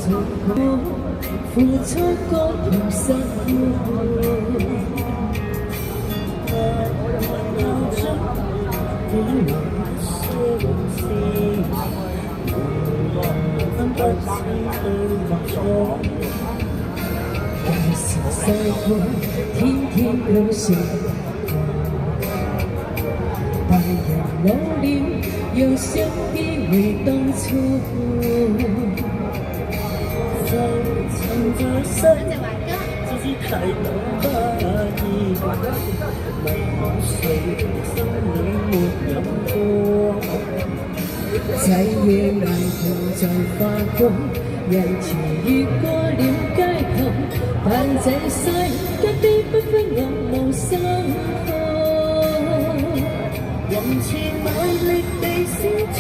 做過，付出過同失過。跑出點來些往事，分不清對或錯。有時細個天天都笑，大人老了又想起回當初。就曾在世，只知太多不易，迷惘誰心裏沒有過。仔夜捱途在發光，人潮越過了街頭，但這世間的不分我無心放，人前賣力地笑着。